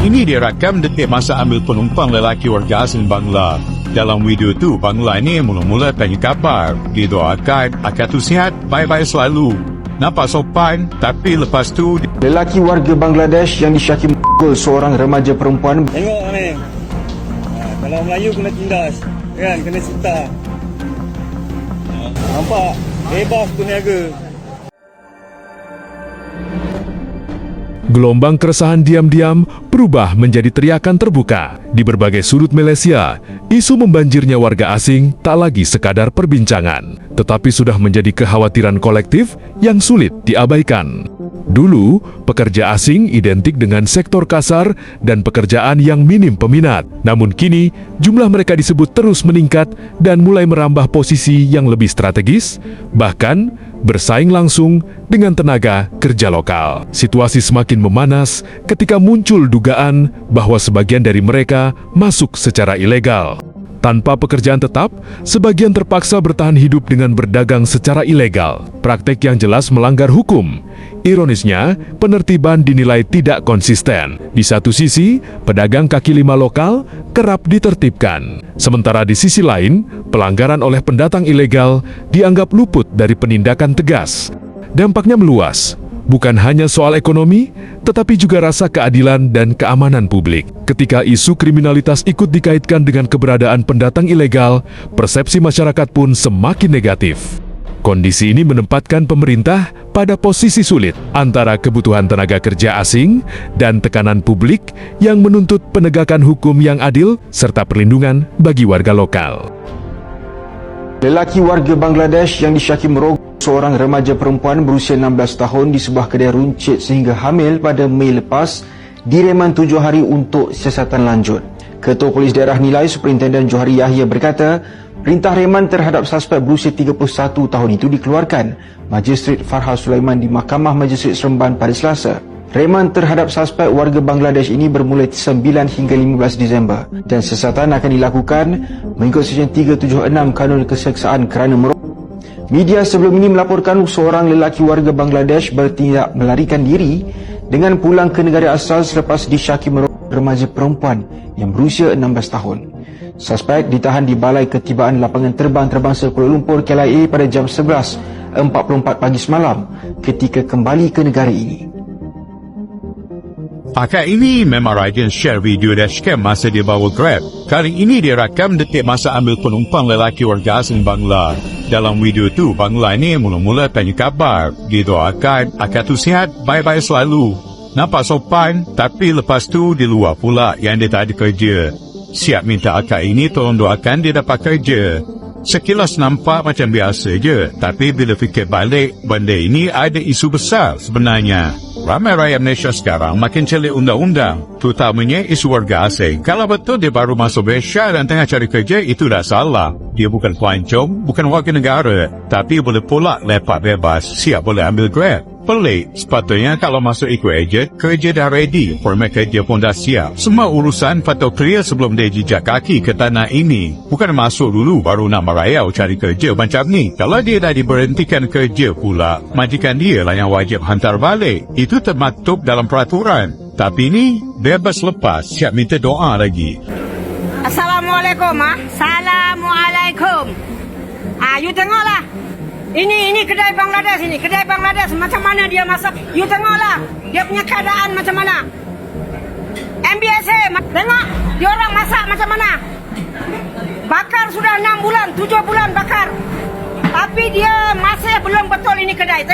ini direkam detik masa ambil penumpang lelaki warga asing Bangla. Dalam video itu, Bangla ini mula-mula tanya kabar. Didoakan akan tu sihat, baik-baik selalu. Nampak sopan, tapi lepas tu... Lelaki warga Bangladesh yang disyaki memukul seorang remaja perempuan. Tengok ni. Kalau Melayu kena tindas, kan? Kena sita. Nampak? Bebas tu niaga. Gelombang keresahan diam-diam berubah menjadi teriakan terbuka. Di berbagai sudut Malaysia, isu membanjirnya warga asing tak lagi sekadar perbincangan, tetapi sudah menjadi kekhawatiran kolektif yang sulit diabaikan. Dulu, pekerja asing identik dengan sektor kasar dan pekerjaan yang minim peminat. Namun kini, jumlah mereka disebut terus meningkat dan mulai merambah posisi yang lebih strategis, bahkan bersaing langsung dengan tenaga kerja lokal. Situasi semakin memanas ketika muncul dugaan bahwa sebagian dari mereka masuk secara ilegal. Tanpa pekerjaan tetap, sebagian terpaksa bertahan hidup dengan berdagang secara ilegal, praktek yang jelas melanggar hukum. Ironisnya, penertiban dinilai tidak konsisten. Di satu sisi, pedagang kaki lima lokal kerap ditertibkan. Sementara di sisi lain, pelanggaran oleh pendatang ilegal dianggap luput dari penindakan tegas. Dampaknya meluas, bukan hanya soal ekonomi, tetapi juga rasa keadilan dan keamanan publik. Ketika isu kriminalitas ikut dikaitkan dengan keberadaan pendatang ilegal, persepsi masyarakat pun semakin negatif. Kondisi ini menempatkan pemerintah pada posisi sulit antara kebutuhan tenaga kerja asing dan tekanan publik yang menuntut penegakan hukum yang adil serta perlindungan bagi warga lokal. Lelaki warga Bangladesh yang disyaki merogok seorang remaja perempuan berusia 16 tahun di sebuah kedai runcit sehingga hamil pada Mei lepas direman 7 hari untuk siasatan lanjut. Ketua Polis Daerah Nilai Superintenden Johari Yahya berkata, perintah reman terhadap suspek berusia 31 tahun itu dikeluarkan Magistrate Farha Sulaiman di Mahkamah Magistrate Seremban pada Selasa. Reman terhadap suspek warga Bangladesh ini bermula 9 hingga 15 Disember dan siasatan akan dilakukan mengikut Seksyen 376 Kanun Keseksaan kerana merogok. Media sebelum ini melaporkan seorang lelaki warga Bangladesh bertindak melarikan diri dengan pulang ke negara asal selepas disyaki merogok remaja perempuan yang berusia 16 tahun. Suspek ditahan di Balai Ketibaan Lapangan Terbang Terbangsa Kuala Lumpur KLIA pada jam 11.44 pagi semalam ketika kembali ke negara ini. Akak ini memang rajin share video dashcam masa dia bawa Grab. Kali ini dia rakam detik masa ambil penumpang lelaki warga asing Bangla. Dalam video itu, Bangla ini mula-mula tanya kabar. Dia doakan akak tu sihat, baik-baik selalu. Nampak sopan, tapi lepas tu di luar pula yang dia tak ada kerja. Siap minta akak ini tolong doakan dia dapat kerja. Sekilas nampak macam biasa je, tapi bila fikir balik, benda ini ada isu besar sebenarnya. Ramai rakyat Malaysia sekarang makin celik undang-undang, terutamanya isu warga asing. Kalau betul dia baru masuk Malaysia dan tengah cari kerja, itu dah salah. Dia bukan pelancong, bukan warga negara, tapi boleh pula lepak bebas, siap boleh ambil Grab. Pelik, sepatutnya kalau masuk ikut ejen, kerja dah ready, format kerja pun dah siap. Semua urusan patut clear sebelum dia jejak kaki ke tanah ini. Bukan masuk dulu baru nak merayau cari kerja macam ni. Kalau dia dah diberhentikan kerja pula, majikan dia lah yang wajib hantar balik. Itu termaktub dalam peraturan. Tapi ni, bebas lepas, siap minta doa lagi. Assalamualaikum, Assalamualaikum. You tengoklah. Ini kedai Bangladesh ini. Kedai Bangladesh macam mana dia masak. You tengoklah. Dia punya keadaan macam mana. MBSA, tengok. Dia orang masak macam mana. Bakar sudah 6 bulan, 7 bulan bakar. Tapi dia masih belum betul ini kedai.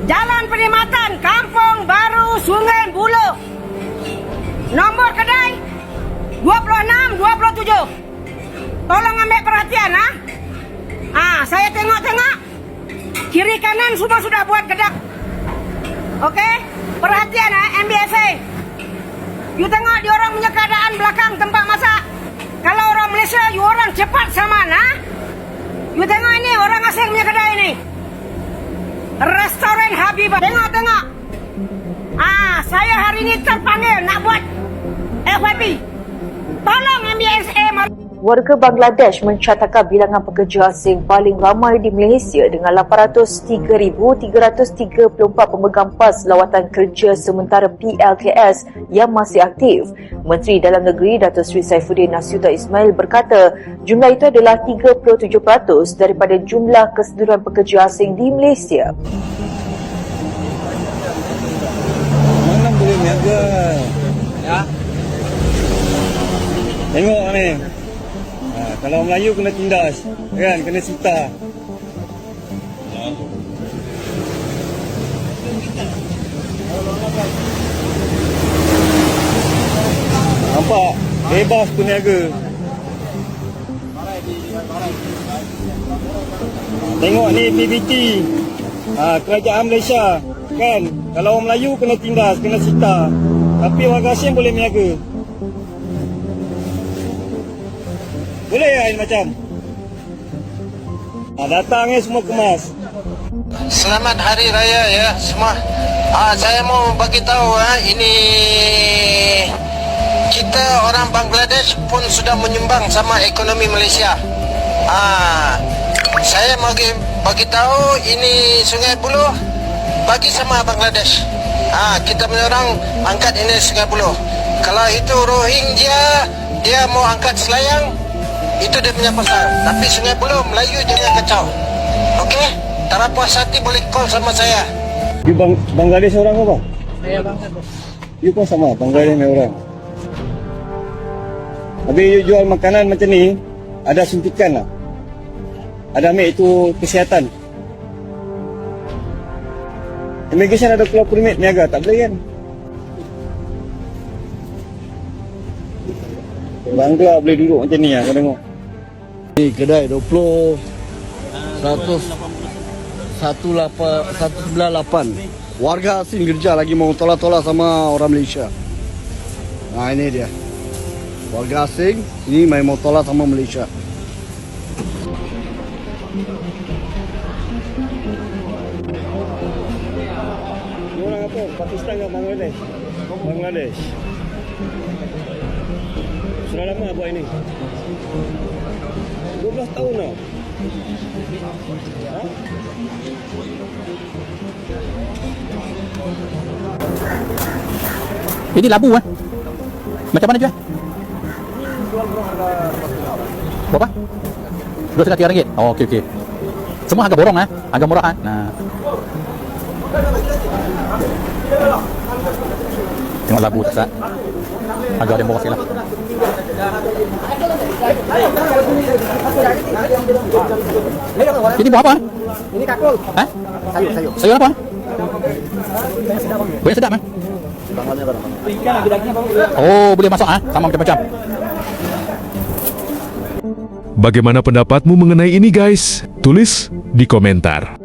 Jalan Perkhidmatan, Kampung Baru, Sungai Buloh. Nombor kedai 26, 27. Tolong ambil perhatian, saya tengok-tengok. Kiri kanan semua sudah buat kedai. Okey? Perhatian MBSA. You tengok dia orang punya keadaan belakang tempat masak. Kalau orang Malaysia, you orang cepat saman, You tengok ini orang asing punya kedai ini. Restoran Habibah. Tengok-tengok. Saya hari ini terpanggil nak buat FYP. Tolong MBSA Warga Bangladesh mencatatkan bilangan pekerja asing paling ramai di Malaysia dengan 803,334 pemegang pas lawatan kerja sementara PLKS yang masih aktif. Menteri Dalam Negeri Datuk Seri Saifuddin Nasution Ismail berkata jumlah itu adalah 37% daripada jumlah keseluruhan pekerja asing di Malaysia. Mana boleh niaga? Ya. Tengok ni. Kalau Melayu kena tindas, kan? Kena sita. Nampak? Bebas peniaga. Tengok ni PBT. Kerajaan Malaysia. Kan? Kalau orang Melayu kena tindas, kena sita. Tapi warga asing boleh meniaga. Boleh ya ini macam? Datangnya semua kemas. Selamat Hari Raya ya semua. Saya mau bagi tahu ini kita orang Bangladesh pun sudah menyumbang sama ekonomi Malaysia. Saya mau bagi tahu ini Sungai Buloh bagi sama Bangladesh. Kita punya orang angkat ini Sungai Buloh. Kalau itu Rohingya dia mau angkat Selayang, itu dia punya pasal. Tapi Sungai Buloh Melayu jangan kacau. Okey? Tak apa puas hati boleh call sama saya. You Bangladesh orang apa? Saya Bangladesh. You pun sama Bangladesh ni orang. Habis you jual makanan macam ni, ada suntikan lah. Ada ambil itu kesihatan. Immigration ada keluar permit niaga, tak boleh kan? Bangla boleh duduk macam ni lah, kau tengok. Ni kedai 20 198. Warga asing kerja lagi mau tolak-tolak sama orang Malaysia. Ini dia. Warga asing ini mau tolak sama Malaysia. Ni orang apa? Pakistan ke Bangladesh? Bangladesh. Sudah lama buat ini? 12 tahun dah. Ini labu macam mana jual? Berapa? RM2.5-3. Oh, okey. Semua harga borong harga murah Nah. Tengok labu tak? Harga dia murah sikitlah. Ini buah apa? Ini kakul. Sayur. Sayur apa? Banyak sedap Oh, boleh masak sama macam-macam. Bagaimana pendapatmu mengenai ini guys? Tulis di komentar.